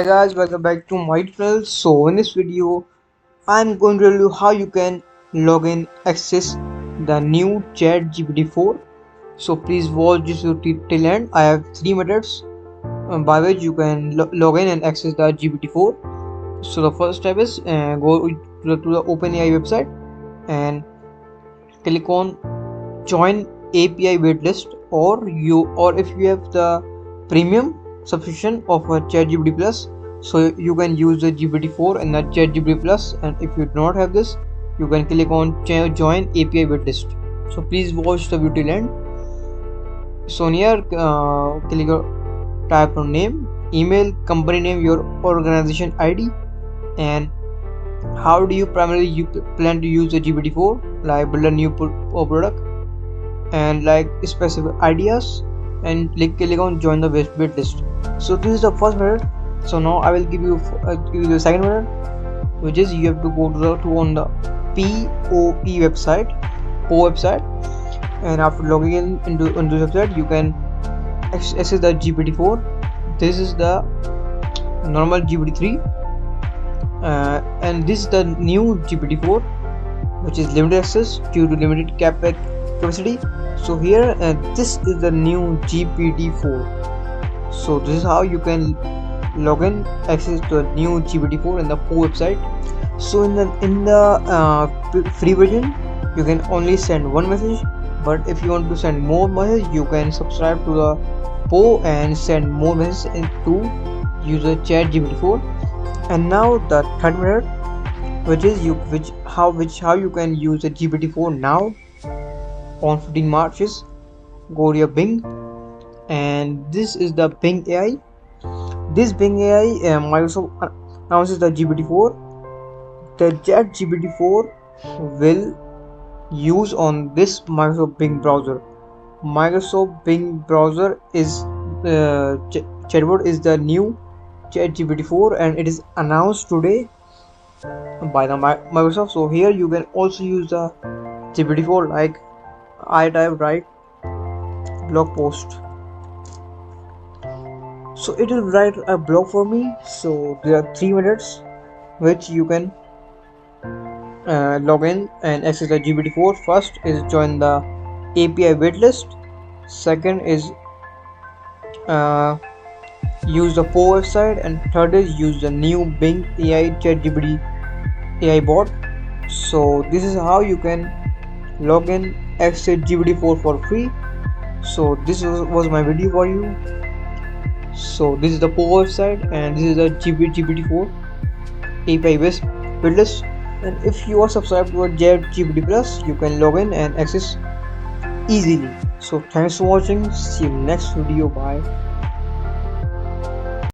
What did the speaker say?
Hey guys, welcome back to my channel. So in this video I'm going to tell you how you can log in access the new chatgpt4. So please watch this video till end. I have three methods by which you can log in and access the gpt4. So the first step is go to the OpenAI website and click on join API waitlist, or if you have the premium subscription of a ChatGPT Plus, so you can use the GPT-4 and the ChatGPT Plus. And if you do not have this, you can click on join API waitlist. So please watch the video till end. So here type on name, email, company name, your organization ID, and how do you primarily plan to use the GPT-4, like build a new product, and like specific ideas, and click on join the wait list. So this is the first method. So now I will give you the second method, which is you have to go to on the POE website, and after logging into this website you can access the GPT-4. This is the normal GPT-3, and this is the new GPT-4, which is limited access due to limited capacity. So here this is the new GPT-4. So this is how you can log in, access to the new GPT-4 in the PO website. So in the free version you can only send one message, but if you want to send more messages you can subscribe to the PO and send more messages to use the chatgpt4. And now the third method, which is how you can use the GPT-4 now on 15 March, is go to your Bing, and this is the Bing AI. This Bing AI, Microsoft announces the GPT-4. The chatgpt4 will use on this Microsoft Bing browser. Microsoft Bing browser is chatbot is the new chatgpt4, and it is announced today by the Microsoft. So here you can also use the GPT-4, like I type write blog post, so it will write a blog for me. So there are 3 methods which you can log in and access the GPT-4. First is join the API waitlist. Second is use the PO website, and third is use the new Bing AI ChatGPT AI bot. So this is how you can log in, access GPT-4 for free. So this was my video for you. So this is the PO website, and this is the GPT-4 API waitlist. And if you are subscribed to a ChatGPT Plus, you can log in and access easily. So thanks for watching. See you next video. Bye.